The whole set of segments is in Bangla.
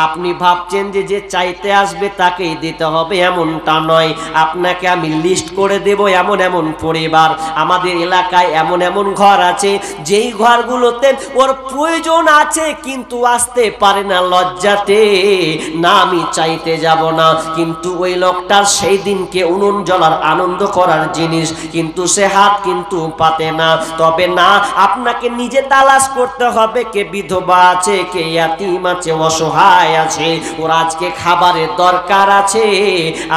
আপনি ভাবছেন যে যে চাইতে আসবে তাকেই দিতে হবে, এমনটা নয়। আপনাকে আমি লিস্ট করে দেব এমন এমন পরিবার, আমাদের এলাকায় এমন এমন ঘর আছে যেই ঘরগুলোতে ওর প্রয়োজন আছে কিন্তু আসতে পারে না লজ্জাতে, না আমি চাইতে যাব না, কিন্তু ওই লোকটার সেই দিনকে উনুন জ্বলার আনন্দ করার জিনিস কিন্তু সে হাত কিন্তু পাতে না। তবে না, আপনাকে নিজে তালাশ করতে হবে কে বিধবা আছে, কে ইয়াতিম আছে, অসহায় আছে, ওর আজকে খাবারের দরকার আছে,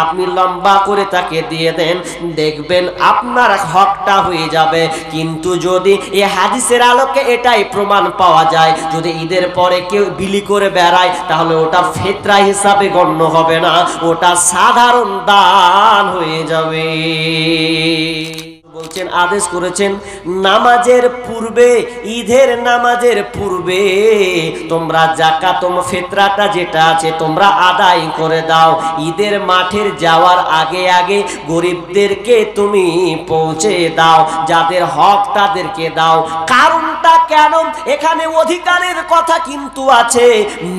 আপনি লম্বা করে তাকে দিয়ে দেন, দেখবেন আপনার হকটা হয়ে যাবে। কিন্তু যদি এই হাদিসের আলোকে এটাই প্রমাণ পাওয়া যায়, যদি ঈদের পরে কেউ বিলি করে বেড়ায় তাহলে ওটা ফিতরা হিসাবে গণ্য হবে না, ওটা সাধারণ দান হয়ে যাবে। বলছেন, আদেশ করেছেন নামাজের পূর্বে, ঈদের নামাজের পূর্বে তোমরা যাকাত ফিতরাটা যেটা আছে তোমরা আদায় করে দাও। ঈদের মাঠের যাওয়ার আগে আগে গরিবদেরকে তুমি পৌঁছে দাও, যাদের হক তাদেরকে দাও। কারণটা কেন? এখানে অধিকারের কথা কিন্তু আছে,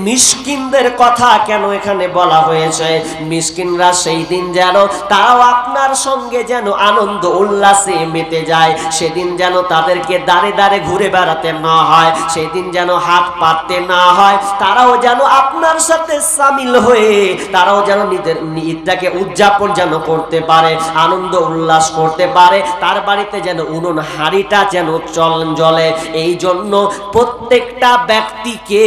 মিসকিনদের কথা কেন এখানে বলা হয়েছে? মিসকিনরা সেই দিন যেন তারাও আপনার সঙ্গে যেন আনন্দ উল্লাস মেতে যায়, সেদিন যেন তাদেরকে দাঁড়ে দাঁড়ে ঘুরে বেড়াতে না হয়, সেদিন যেন হাত পাততে না হয়, তারাও যেন আপনার সাথে সামিল হয়ে তারাও যেন নিজের ঈদটাকে উদযাপন যেন করতে পারে, আনন্দ উল্লাস করতে পারে, তার বাড়িতে যেন উনুন হাঁড়িটা যেন জ্বলে। এই জন্য প্রত্যেকটা ব্যক্তিকে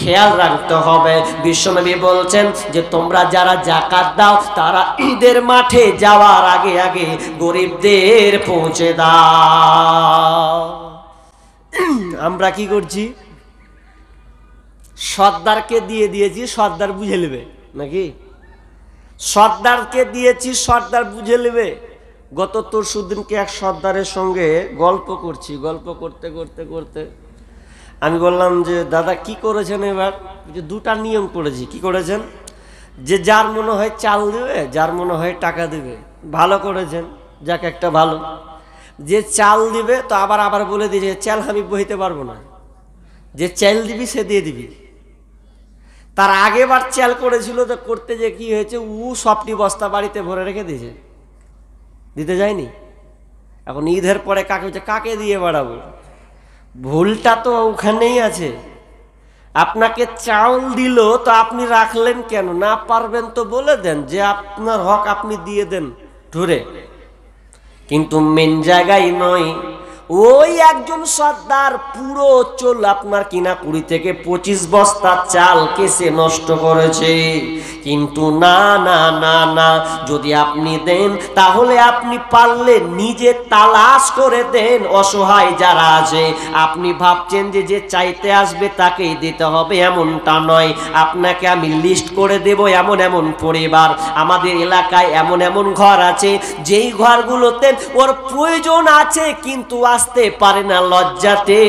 খেয়াল রাখতে হবে। বিশ্বনবী বলছেন যে তোমরা যারা যাকাত দাও তারা ঈদের মাঠে যাওয়ার আগে আগে গরিবদের পৌঁছে দাও। আমরা কি করছি? সর্দারকে দিয়ে দিয়েছি, সর্দার বুঝে নেবে নাকি? সর্দারকে দিয়েছি, সর্দার বুঝে নেবে। গত তরশুদিনকে এক সর্দারের সঙ্গে গল্প করছি, গল্প করতে করতে করতে আমি বললাম যে দাদা কি করেছেন এবার? যে দুটা নিয়ম করেছি। কি করেছেন? যে যার মনে হয় চাল দেবে, যার মনে হয় টাকা দেবে। ভালো করেছেন, যাক একটা ভালো। যে চাল দিবে তো আবার আবার বলে দিয়েছে চাল আমি বইতে পারবো না, যে চাল দিবি সে দিয়ে দিবি। তার আগেবার চাল করেছিল, তো করতে যে কি হয়েছে, সবটি বস্তা বাড়িতে ভরে রেখে দিয়েছে, দিতে যায়নি। এখন ঈদের পরে কাকে হচ্ছে কাকে দিয়ে বাড়াবো? ভুলটা তো ওখানেই আছে। আপনাকে চাউল দিল তো আপনি রাখলেন কেন? না পারবেন তো বলে দেন যে আপনার হক আপনি দিয়ে দেন ধরে, কিন্তু মেন জায়গায় নয়। ওই একজন সর্দার পুরো চল আপনার কিনা 20 থেকে 25 বস্তা চাল কেসে নষ্ট করেছে। কিন্তু না না না না, যদি আপনি দেন তাহলে আপনি পারলে নিজে তালাশ করে দেন অসহায় যারা আছে। আপনি ভাবছেন যে যে চাইতে আসবে তাকেই দিতে হবে, এমনটা নয়। আপনাকে আমি লিস্ট করে দেব এমন এমন পরিবার, আমাদের এলাকায় এমন এমন ঘর আছে যেই ঘরগুলোতে ওর প্রয়োজন আছে কিন্তু আসতে পারে না লজ্জাতে,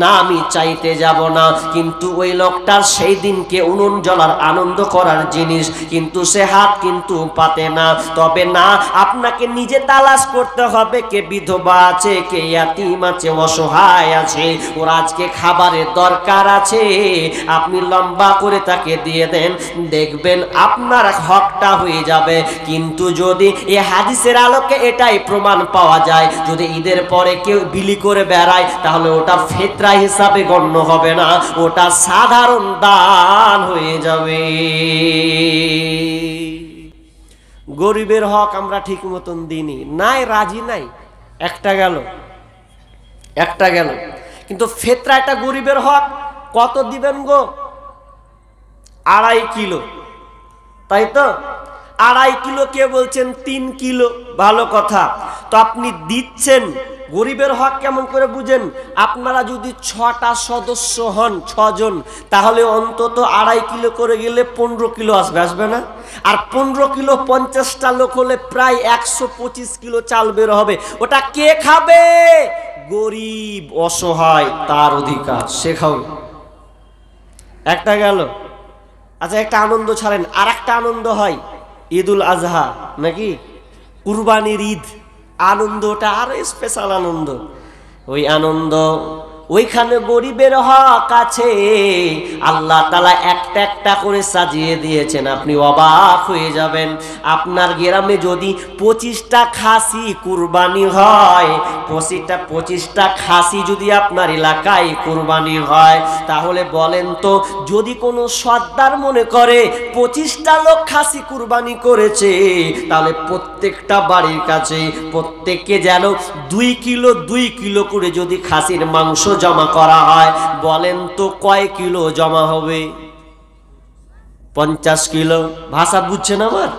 না আমি চাইতে যাব না, কিন্তু ওই লোকটার সেই দিনকে উনুন জ্বলার আনন্দ করার জিনিস কিন্তু সে হাত কিন্তু পাতে না। তবে না, আপনাকে নিজে তালাশ করতে হবে কে বিধবা আছে, কে ইয়াতিম আছে, অসহায় আছে, ওর আজকে খাবারের দরকার আছে, আপনি লম্বা করে তাকে দিয়ে দেন, দেখবেন আপনার হকটা হয়ে যাবে। কিন্তু যদি এই হাদিসের আলোকে এটাই প্রমাণ পাওয়া যায়, যদি ঈদের পরে কেউ বিলি করে বেড়ায় তাহলে ওটা ফিতরা হিসাবে গণ্য হবে না, ওটা সাধারণ দান হয়ে যাবে। গরিবের হক আমরা ঠিক মতন দিইনি, নাই রাজি নাই। একটা গেল, একটা গেল। কিন্তু ফিতরা এটা গরিবের হক। কত দিবেন গো? 2.5 কিলো, তাই তো? 2.5 কিলো, কে বলছেন 3 কিলো। ভালো কথা, তো আপনি দিচ্ছেন। গরিবের হক কেমন করে বুঝেন? আপনারা যদি 6টা সদস্য হন, 6 জন, তাহলে অন্তত 2.5 কিলো করে গেলে 15 কিলো আসবে, আসবে না? আর 15 কিলো 50টা লোক হলে প্রায় 125 কিলো চাল বের হবে। ওটা কে খাবে? গরিব অসহায়, তার অধিকার, সে খাবে। একটা গেল। আচ্ছা, একটা আনন্দ ছাড়েন, আর একটা আনন্দ হয় ঈদুল আজহা নাকি কুরবানির ঈদ। আনন্দটা আরো স্পেশাল আনন্দ। ওই আনন্দ ওইখানে গরিবের হক আছে, আল্লাহ তাআলা একটা একটা করে সাজিয়ে দিয়েছেন, আপনি অবাক হয়ে যাবেন। আপনার গ্রামে যদি 25টা খাসি কুরবানি হয়, 25টা খাসি যদি আপনার এলাকায় কুরবানি হয়, তাহলে বলেন তো, যদি কোনো সর্দার মনে করে 25টা লোক খাসি কুরবানি করেছে, তাহলে প্রত্যেকটা বাড়ির কাছে প্রত্যেককে যেন 2 কিলো করে যদি খাসির মাংস জমা করা হয়, বলেন তো কয় কিলো জমা হবে? 50 কিলো। ভাষা বুঝছেন আমার?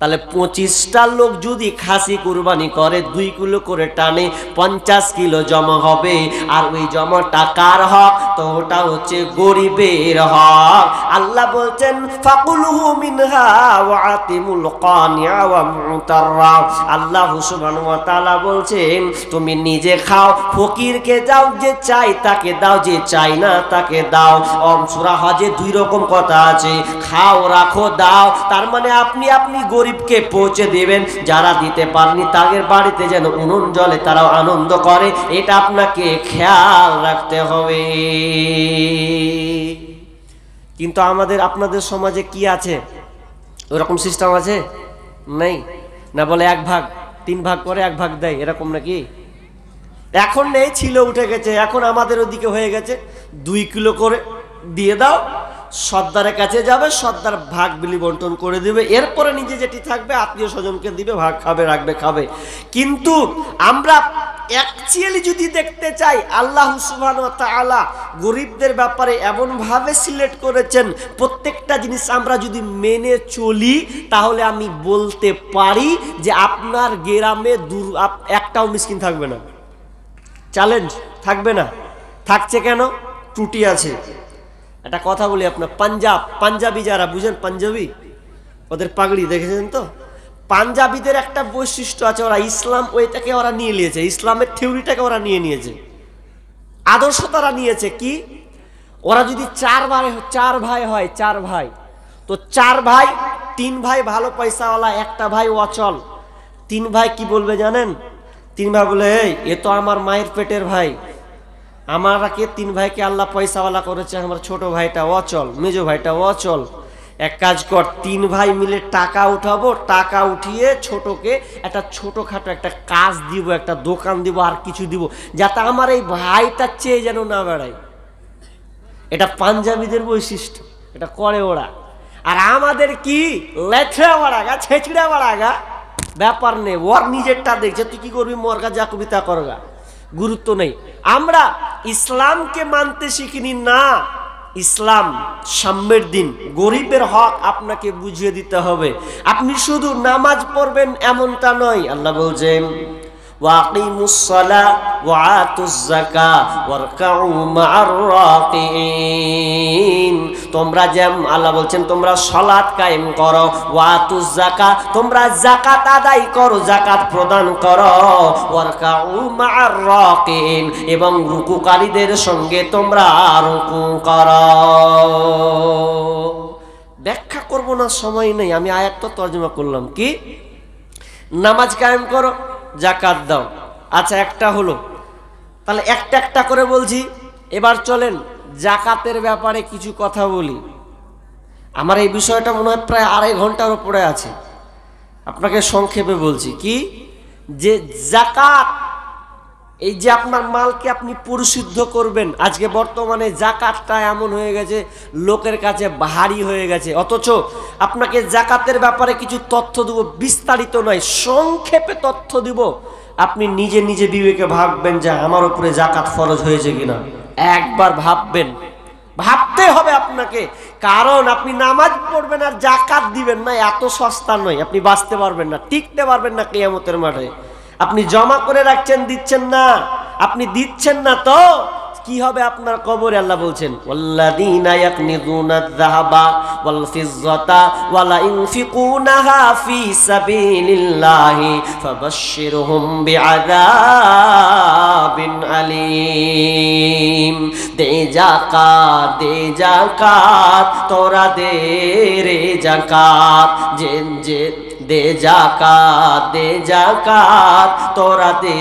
তাহলে 25টা লোক যদি খাসি কুরবানি করে 2 কিলো করে টানে, 50 কিলো জমা হবে। আর ওই জমা টাকার হক, তো ওটা হচ্ছে গরিবের হক। আল্লাহ বলছেন ফাকুলহু মিনহা ওয়া আতিমুল কানিয়া ওয়া মুতাররা। আল্লাহ সুবহানাহু ওয়া তাআলা বলছেন তুমি নিজে খাও, ফকিরকে দাও, যে চাই তাকে দাও, যে চাই না তাকে দাও। সূরা হজে 2 রকম কথা আছে, খাও, রাখো, দাও। তার মানে আপনি গরিবকে পৌঁছে দিবেন, যারা দিতে পারেনি তাদের বাড়িতে যেন উনুন জ্বলে, তারাও আনন্দ করে, এটা আপনাকে খেয়াল রাখতে হবে। কিন্তু আপনাদের সমাজে কি আছে? ওরকম সিস্টেম আছে? নেই না? বলে 1 ভাগ 3 ভাগ করে 1 ভাগ দেয়, এরকম নাকি? এখন নেই, ছিল, উঠে গেছে। এখন আমাদের ওদিকে হয়ে গেছে 2 কিলো করে দিয়ে দাও, সর্দারের কাছে যাবে, সর্দার ভাগ বিলি বন্টন করে দিবে, এরপরে নিজে যেটি থাকবে আত্মীয় স্বজনকে দিবে, ভাগ খাবে, রাখবে, খাবে। কিন্তু আমরা অ্যাকচুয়ালি যদি দেখতে চাই, আল্লাহ সুবহানাহু ওয়া তাআলা গরিবদের ব্যাপারে এমনভাবে সিলেক্ট করেছেন, প্রত্যেকটা জিনিস আমরা যদি মেনে চলি, তাহলে আমি বলতে পারি যে আপনার গ্রামে একটাও মিসকিন থাকবে না। চ্যালেঞ্জ, থাকবে না। থাকছে কেন? ত্রুটি আছে। একটা কথা বলি আপনার, পাঞ্জাবি যারা বুঝেন, পাঞ্জাবি, ওদের পাগড়ি দেখেছেন তো? পাঞ্জাবিদের একটা বৈশিষ্ট্য আছে, ওরা ইসলাম ওইটাকে ওরা নিয়ে নিয়েছে, ইসলামের থিওরিটাকে ওরা নিয়েছে, আদর্শ তারা নিয়েছে। কি? ওরা যদি 4 ভাই হয়, 4 ভাই, তো 4 ভাই, 3 ভাই ভালো পয়সাওয়ালা, একটা ভাই অচল। 3 ভাই কি বলবে জানেন? 3 ভাই বলে, এ তো আমার মায়ের পেটের ভাই, আমাকে 3 ভাইকে আল্লাহ পয়সাওয়ালা করেছে, আমার ছোট ভাইটা অচল, মেজো ভাইটা অচল। এক কাজ কর, 3 ভাই মিলে টাকা উঠাবো, টাকা উঠিয়ে ছোটকে একটা ছোটখাটো একটা কাজ দিব, একটা দোকান দিব, আর কিছু দিব, যাতে আমার এই ভাইটা চেয়ে যেন না বেড়ায়। এটা পাঞ্জাবিদের বৈশিষ্ট্য, এটা করে ওরা। আর আমাদের কি? লেছড়া বাড়াগা, ছেঁচড়া বাড়াগা, ব্যাপার নেই, ওর নিজেরটা দেখছে, তুই কি করবি, মরগা যা করবি তা করগা, গুরুত্ব নেই। আমরা ইসলামকে মানতে শিখিনি না। ইসলাম সাম্যের দিন, গরিবের হক আপনাকে বুঝিয়ে দিতে হবে। আপনি শুধু নামাজ পড়বেন এমনটা নয়। আল্লাহ বলছেন ওয়াকিমুস সালাহ ওয়া আতুজ যাকাত ওয়ারকাউ মা'আর রাকিঈন। তোমরা যেমন আল্লাহ বলছেন তোমরা সালাত কায়েম করো, ওয়া আতুজ যাকাত, তোমরা যাকাত আদায় করো, যাকাত প্রদান করো, ওয়ারকাউ মা'আর রাকিঈন, এবং রুকুকারীদের সঙ্গে তোমরা রুকু করো। ব্যাখ্যা করব না, সময় নেই, আমি আয়াতটা তর্জমা করলাম। কি? নামাজ কায়েম করো, যাকাত দাও। আচ্ছা, একটা হলো, তাহলে একটা একটা করে বলছি। এবার চলেন যাকাতের ব্যাপারে কিছু কথা বলি। আমার এই বিষয়টা মনে হয় প্রায় 2.5 ঘন্টার উপরে আছে, আপনাকে সংক্ষেপে বলছি। কি? যে যাকাত, এই যে আপনার মালকে আপনি পরিশুদ্ধ করবেন, আজকে বর্তমানে যাকাতটা এমন হয়ে গেছে, লোকের কাছে ভারী হয়ে গেছে। অথচ আপনাকে যাকাতের ব্যাপারে কিছু তথ্য দেব, বিস্তারিত নয়, সংক্ষেপে তথ্য দিব। আপনি নিজে নিজে বিবেকে ভাববেন যে আমার উপরে যাকাত ফরজ হয়েছে কিনা। একবার ভাববেন, ভাবতে হবে আপনাকে, কারণ আপনি নামাজ পড়বেন আর যাকাত দিবেন না, এত সস্তা নয়। আপনি বাঁচতে পারবেন না, টিকতে পারবেন না কিয়ামতের মাঠে। আপনি জমা করে রাখছেন, দিচ্ছেন না, আপনি দিচ্ছেন না, তো কি হবে আপনার কবরে? আল্লাহ বলছেন ওয়াল্লাযীনা ইয়াকনিযুনায যাহাবা ওয়াল ফিজ্জাতা ওয়ালা ইনফিকুনাহা ফি সাবিলিল্লাহি ফাবাশশিরহুম বিআযাবিন আলীম। দে যাকাত, তোরা দে রে যাকাত, যে দে জাকাত তোরা দে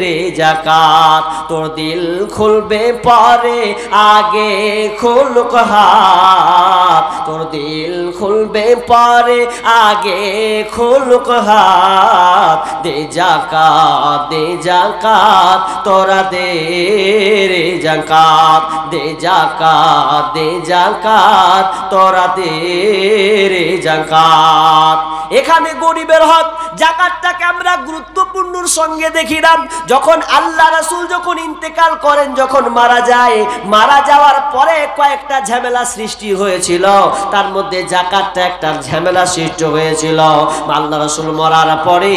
রে জাকাত। তোর দিল খুলবে পরে আগে খুলুক হাত, তোর দিল খুলবে পরে আগে খুলুক হাত। দে জাকাত তোরা দে রে জাকাত, দে জাকাত তোরা দে রে জাকাত। এখানে গরিবের হক জাকাতটাকে আমরা গুরুত্বপূর্ণর সঙ্গে দেখি না। যখন আল্লাহ রাসূল যখন ইন্তেকাল করেন, যখন মারা যায়, মারা যাওয়ার পরে কয়েকটা ঝামেলা সৃষ্টি হয়েছিল, তার মধ্যে জাকাতটা একটা ঝামেলা সৃষ্টি হয়েছিল। আল্লাহ রাসূল মরার পরে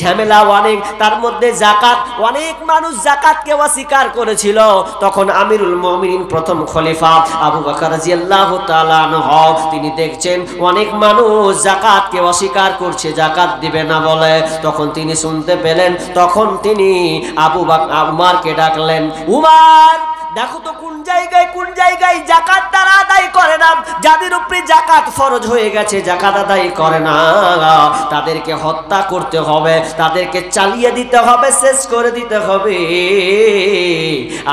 ঝামেলা অনেক, তার মধ্যে জাকাত, অনেক মানুষ জাকাতকে অস্বীকার করেছিল। তখন আমিরুল মুমিনিন প্রথম খলিফা আবু বকর রাদিয়াল্লাহু তাআলা আনহু তিনি দেখছেন অনেক মানুষ জাকাতকে অস্বীকার করছে, জাকাত দিবে না বলে। তখন তিনি শুনতে পেলেন, তখন তিনি উমারকে ডাকলেন, উমার দেখো তো কোন জায়গায় জাকাত তারা আদায় করে না, যাদের উপরে জাকাত ফরজ হয়ে গেছে জাকাত আদায় করে না, তাদেরকে হত্যা করতে হবে, তাদেরকে চালিয়ে দিতে হবে, শেষ করে দিতে হবে।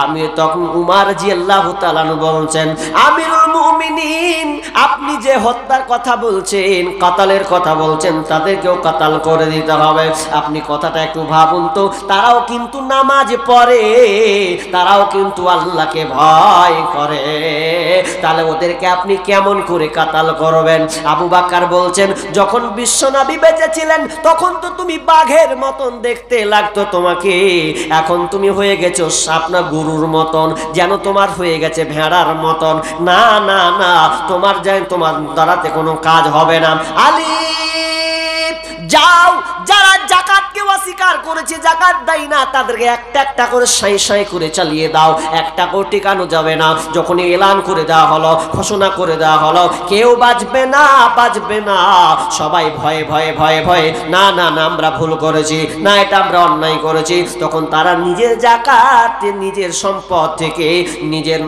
আমি তখন উমার রাদিয়াল্লাহু তাআলা বলছেন, আমিরুল মুমিনিন আপনি যে হত্যার কথা বলছেন, কাতালের কথা বলছেন, তাদেরকেও কাতাল করে দিতে হবে। আপনি কথাটা একটু ভাবুন তো, তারাও কিন্তু নামাজ পড়ে, তারাও কিন্তু আল্লাহকে ভয় করে, তাহলে ওদেরকে আপনি কেমন করে কাতাল করবেন? আবু বকর বলছেন, যখন বিশ্বনবী বেঁচে ছিলেন তখন তো তুমি বাঘের মতন দেখতে লাগতো তোমাকে, এখন তুমি হয়ে গেছো আপনার গরুর মতন, যেন তোমার হয়ে গেছে ভেড়ার মতন। না না না, তোমার দ্বারাতে কোনো কাজ হবে না। আলী যাও, যারা জাকাতকে অস্বীকার করেছে, জাকাত দেয় না, তাদেরকে একটা একটা করে সাঁই করে চালিয়ে দাও, একটা করে টিকানো যাবে না। যখন এলান করে দেওয়া হলো, ঘোষণা করে দেওয়া হলো, কেউ বাঁচবে না, সবাই ভয়ে ভয়ে ভয়ে ভয়ে, না না না আমরা ভুল করেছি, না এটা আমরা অন্যায় করেছি, তখন তারা নিজের জাকাত, নিজের সম্পদ থেকে, নিজের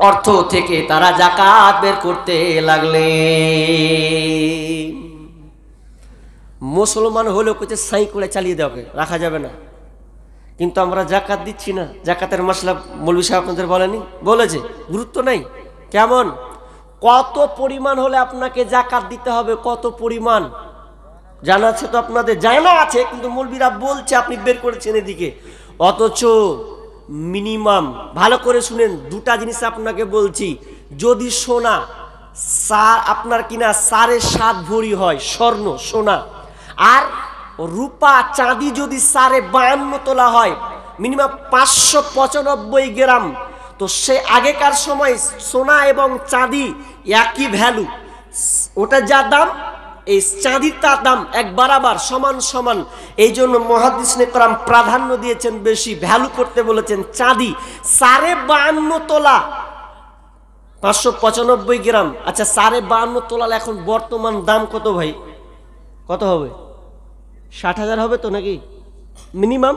অর্থ থেকে তারা জাকাত বের করতে লাগলেন। মুসলমান হলেও কিছু সাই করে চালিয়ে দেওয়া রাখা যাবে না, কিন্তু আমরা জাকাত দিচ্ছি না। জাকাতের মশলা মৌলভী সাহেব আপনাদের বলেনি? বলেছে, গুরুত্ব নাই। কেমন, কত পরিমাণ হলে আপনাকে জাকাত দিতে হবে, কত পরিমাণ জানা আছে তো? আপনাদের জানা আছে, কিন্তু মৌলভীরা বলছে, আপনি বের করেছেন এদিকে। অথচ মিনিমাম, ভালো করে শুনেন, দুটা জিনিস আপনাকে বলছি, যদি সোনা আপনার কিনা 7.5 ভরি হয়, স্বর্ণ সোনা, আর রূপা চাঁদি যদি 52 তোলা হয়, মিনিমাম 595 গ্রাম, তো সে আগেকার সময় সোনা এবং চাঁদি একই ভ্যালু, ওটা যা দাম এই চাঁদির তার দাম এক বরাবর, সমান সমান। এই জন্য মুহাদ্দিসিনে কেরাম প্রাধান্য দিয়েছেন, বেশি ভ্যালু করতে বলেছেন চাঁদি। 52.5 তোলা 595 গ্রাম। আচ্ছা 52.5 তোলা এখন বর্তমান দাম কত ভাই? কত হবে? 60,000 হবে তো নাকি মিনিমাম?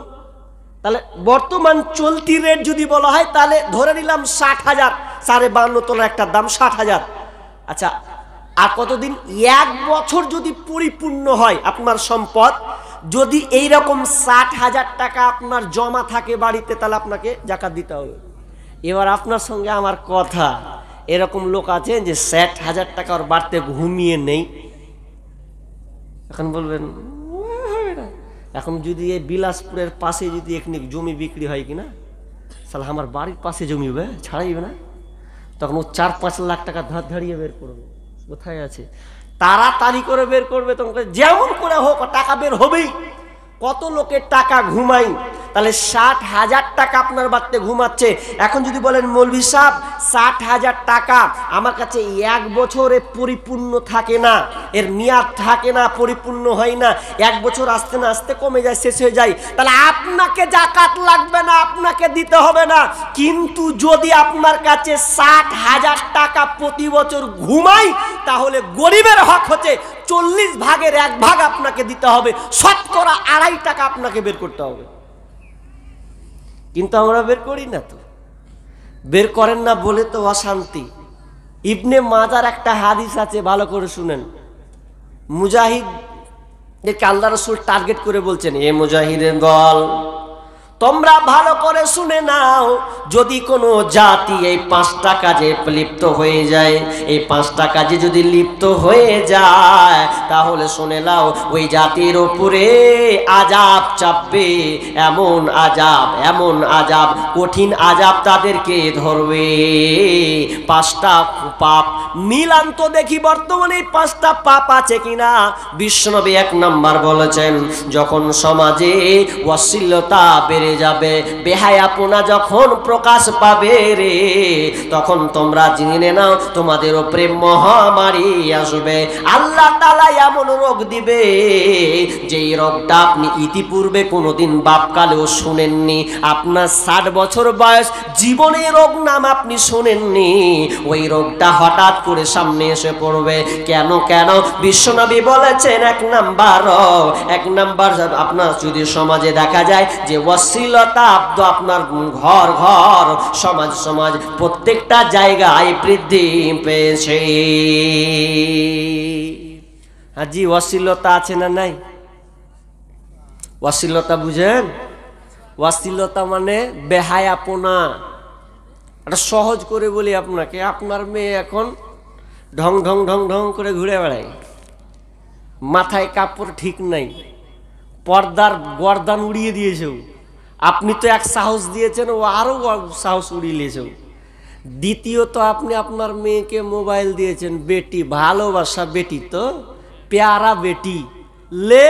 তাহলে বর্তমান চলতি রেট যদি বলা হয়, তাহলে ধরে নিলাম 60,000, 52.5 তোলা একটা দাম 60,000। আচ্ছা, আর কতদিন? 1 বছর যদি পরিপূর্ণ হয় আপনার সম্পদ, যদি এইরকম 60,000 টাকা আপনার জমা থাকে বাড়িতে, তাহলে আপনাকে জাকাত দিতে হবে। এবার আপনার সঙ্গে আমার কথা, এরকম লোক আছে যে 60,000 টাকা ওর বাড়িতে ঘুমিয়ে নেই, এখন বলবেন এখন যদি এই বিলাসপুরের পাশে যদি এখানে জমি বিক্রি হয় কিনা, তাহলে আমার বাড়ির পাশে জমি হবে, ছাড়াইবে না, তখন ও 4-5 লাখ টাকা ধার ধারিয়ে বের করবে। কোথায় আছে? তাড়াতাড়ি করে বের করবে, তোমাকে যেমন করে হোক টাকা বের হবেই। কত লোকের টাকা ঘুমাই, তাহলে 60,000 টাকা আপনার বাড়িতে ঘুমাচ্ছে। এখন যদি বলেন মৌলভী সাহেব 60,000 টাকা আমার কাছে 1 বছরে পরিপূর্ণ থাকে না, এর মেয়াদ থাকে না, পরিপূর্ণ হয় না, 1 বছর আস্তে না আস্তে কমে যায়, শেষ হয়ে যায়, তাহলে আপনাকে জাকাত লাগবে না, আপনাকে দিতে হবে না। কিন্তু যদি আপনার কাছে 60,000 টাকা প্রতি বছর ঘুমাই, তাহলে গরিবের হক হচ্ছে 40 ভাগের 1 ভাগ আপনাকে দিতে হবে, শতকরা 2.5 টাকা আপনাকে বের করতে হবে। কিন্তু আমরা বের করি না, তো বের করেন না বলে তো অশান্তি। ইবনে মাজার একটা হাদিস আছে, ভালো করে শুনেন। মুজাহিদদেরকে আল্লাহ রাসূল টার্গেট করে বলছেন, এ মুজাহিদের দল, তোমরা ভালো করে শুনে নাও, যদি কোনো জাতি এই 5টা কাজে লিপ্ত হয়ে যায়, এই 5টা কাজে যদি লিপ্ত হয়ে যায়, তাহলে শুনে নাও ওই জাতির উপরে আযাব চাপবে, এমন আযাব, কঠিন আযাব তাদেরকে ধরবে। 5টা পাপ মিলান তো দেখি বর্তমানে এই 5টা পাপ আছে কিনা। বিশ্বনবী 1 নাম্বার বলেছেন, যখন সমাজে অশ্লীলতা বেড়ে যাবে, বেহায়াপনা যখন প্রকাশ পাবে রে, তখন তোমরা জেনে নাও তোমাদের উপরে মহামারী আসবে। আল্লাহ তাআলা এমন রোগ দিবে, যেই রোগটা আপনি ইতিপূর্বে কোনোদিন বাপকালেও শুনেননি। আপনার 60 বছর বয়স, জীবনে রোগ নাম আপনি শুনেননি, ওই রোগটা হঠাৎ করে সামনে এসে পড়বে। কেন বিশ্বনবী বলেছেন, 1 নাম্বার আপনার যদি সমাজে দেখা যায় যে অশ্লীলতা আপনার ঘর সমাজ প্রত্যেকটা জায়গায় বৃদ্ধি পেয়েছে। জি, অশ্লীলতা আছে না নাই? অশ্লীলতা বুঝেন? অশ্লীলতা মানে বেহায়াপনা। এটা সহজ করে বলি আপনাকে, আপনার মেয়ে এখন ঢং ঢং ঢং ঢং করে ঘুরে বেড়ায়, মাথায় কাপড় ঠিক নাই, পর্দার গর্দান উড়িয়ে দিয়েছে, আপনি তো এক সাহস দিয়েছেন, ও আরো সাহস উড়িয়ে নিয়েছে। দ্বিতীয়ত আপনি আপনার মেয়েকে মোবাইল দিয়েছেন, বেটি, ভালোবাসা বেটি, তো প্যারা বেটি, লে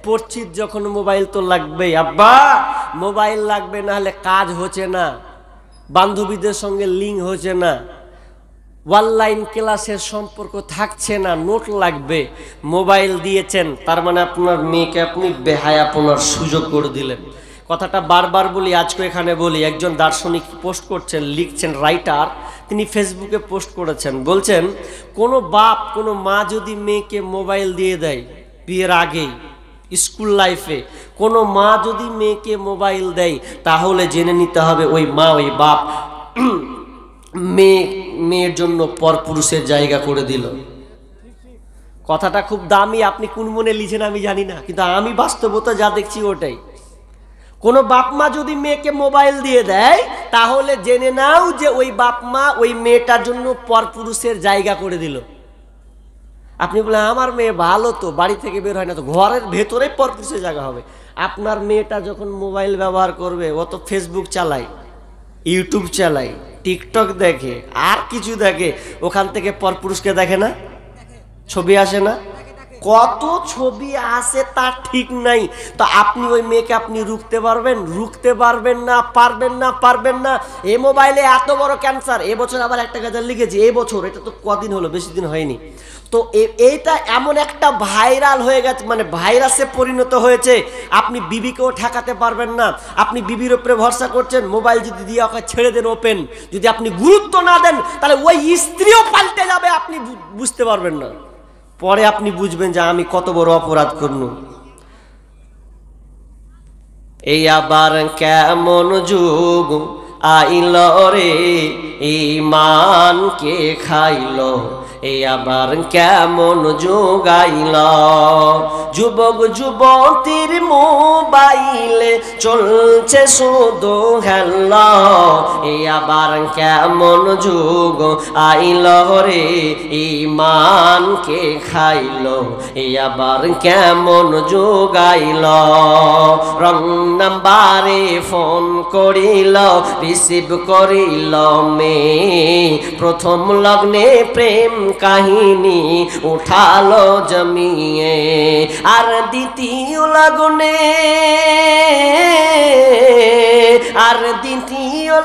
পড়ছি যখন মোবাইল তো লাগবেই, আব্বা মোবাইল লাগবে, না হলে কাজ হচ্ছে না, বান্ধবীদের সঙ্গে লিঙ্ক হচ্ছে না, অনলাইন ক্লাসের সম্পর্ক থাকছে না, নোট লাগবে, মোবাইল দিয়েছেন, তার মানে আপনার মেয়েকে আপনি বেহায়াপনার সুযোগ করে দিলেন। কথাটা বারবার বলি, আজকে এখানে বলি। একজন দার্শনিক পোস্ট করছেন, লিখছেন, রাইটার, তিনি ফেসবুকে পোস্ট করেছেন, বলছেন, কোনো বাপ কোনো মা যদি মেয়েকে মোবাইল দিয়ে দেয় বিয়ের আগেই, স্কুল লাইফে কোনো মা যদি মেয়েকে মোবাইল দেয়, তাহলে জেনে নিতে হবে ওই মা ওই বাপ মেয়ের জন্য পরপুরুষের জায়গা করে দিল। কথাটা খুব দামি, আপনি কোন মনে লিখেন আমি জানি না, কিন্তু আমি বাস্তবতা যা দেখছি ওটাই। কোনো বাপ মা যদি মেয়েকে মোবাইল দিয়ে দেয়, তাহলে জেনে নাও যে ওই বাপ মা ওই মেয়েটার জন্য পরপুরুষের জায়গা করে দিল। আপনি বলেন, আমার মেয়ে ভালো তো, বাড়ি থেকে বের হয় না তো, ঘরের ভেতরে পরপুরুষের জায়গা হবে। আপনার মেয়েটা যখন মোবাইল ব্যবহার করবে, ও তো ফেসবুক চালায়, ইউটিউব চালায়, টিকটক দেখে, আর কিছু দেখে, ওখান থেকে পরপুরুষকে দেখে না, ছবি আসে না, কত ছবি আসে তার ঠিক নাই। তো আপনি ওই মেয়েকে আপনি রুখতে পারবেন না, পারবেন না। এই মোবাইলে এত বড় ক্যান্সার, এবছর আবার একটা গাজার লিখেছি, এবছর, এটা তো কদিন হলো, বেশি দিন হয়নি। তো এইটা এমন একটা ভাইরাল হয়ে গেছে, মানে ভাইরাসে পরিণত হয়েছে, আপনি বিবিকেও ঠেকাতে পারবেন না। আপনি বিবির উপরে ভরসা করছেন, মোবাইল যদি দিয়ে ওকে ছেড়ে দেন ওপেন, যদি আপনি গুরুত্ব না দেন, তাহলে ওই স্ত্রীও পাল্টে যাবে, আপনি বুঝতে পারবেন না। পরে আপনি বুঝবেন যে আমি কত বড় অপরাধ করলুম। এই আবার কেমন যুগ আইল রে, ঈমানকে খাইল, এই আবার কেমন যুগ আইল। যুবক যুবতীর মোবাইলে চলছে শুধু হেলা, এই আবার কেমন যুগ আইল রে, ঈমানকে খাইল, এই আবার কেমন যুগ আইল। রং নাম্বারে ফোন করিল, রিসিভ করিল মেয়ে, প্রথম লগ্নে প্রেম কাহিনী উঠালো জমিয়ে, আর দ্বিতীয়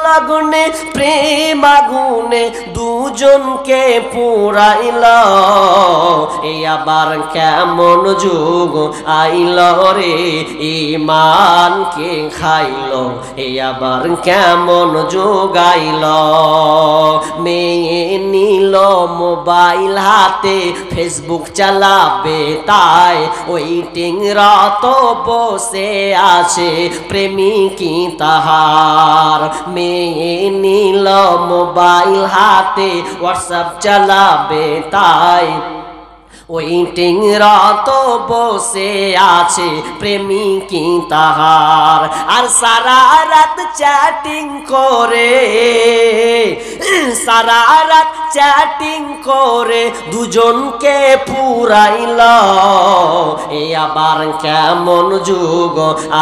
লগনে প্রেম আগুনে দুজনকে পুরাইল। এই আবার কেমন যুগ আইল রে, ঈমানকে খাইল, এই আবার কেমন যুগ আইল। মেয়ে নিল মোবাইল হাতে, ফেসবুক চালাবে তাই, ওয়েটিং রত বসে আছে প্রেমিকী তাহার। মেয়ে নিল মোবাইল হাতে, হোয়াটসঅ্যাপ চালাবে তাই, ওই টিংরত বসে আছে প্রেমিকি তাহার, আর সারা রাত চ্যাটিং করে, সারা রাত চ্যাটিং করে দুজনকে পুরাইল। এ আবার কেমন যুগ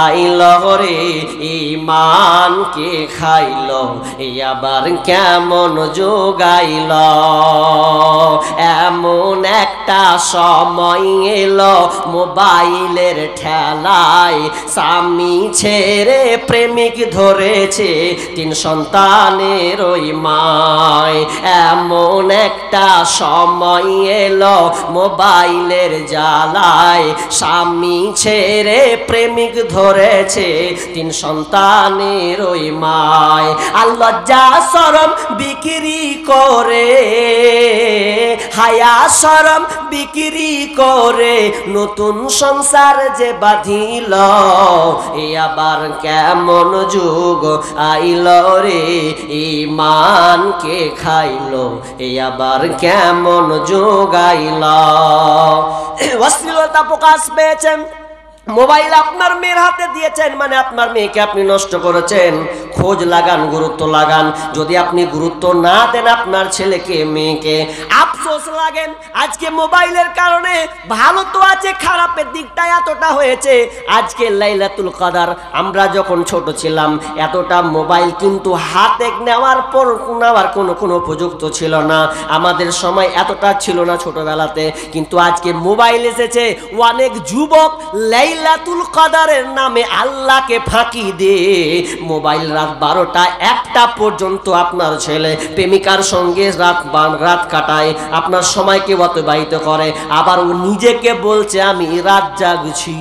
আইল রে, ঈমানকে খাইল। এ আবার কেমন যুগ আইল, এমন একটা সময় এলো মোবাইলের ঠেলায়, স্বামী ছেড়ে প্রেমিক ধরেছে 3 সন্তানের ওই মায়। এমন একটা সময় এলো মোবাইলের জ্বালায়, স্বামী ছেড়ে প্রেমিক ধরেছে 3 সন্তানের ওই মায়। আর লজ্জা শরম বিক্রি করে, হায়া শরম বিক্রি করে নতুন সংসার যে বাঁধিল। এ আবার কেমন যুগ আইল রে, ঈমানকে খাইল। এ আবার কেমন যুগ আইল। অশ্লীলতা প্রকাশ পেয়েছেন, মোবাইল আপনার মেয়ের হাতে দিয়েছেন মানে আপনার মেয়েকে আপনি নষ্ট করেছেন। খোঁজ লাগান, গুরুত্ব লাগান। যদি আপনি গুরুত্ব না দেন আপনার ছেলেকে মেয়েকে, আফসোস লাগেন। আজকে মোবাইলের কারণে ভালো তো আছে, খারাপের দিকটা এতটা হয়েছে। আজকে লাইলাতুল কদর আমরা যখন ছোট ছিলাম এতটা মোবাইল কিন্তু হাতে নেওয়ার পর নেওয়ার কোনো উপযুক্ত ছিল না। আমাদের সময় এতটা ছিল না ছোটবেলাতে, কিন্তু আজকে মোবাইল এসেছে। অনেক যুবক লাইলাতুল কদরের নামে আল্লাহকে ফাঁকি দিয়ে মোবাইল রাত 12টা 1টা পর্যন্ত আপনার ছেলে প্রেমিকার সঙ্গে রাত কাটায়, আপনার সময়কে অতিবাহিত করে। আবার ও নিজেকে বলছে আমি রাত জাগছি।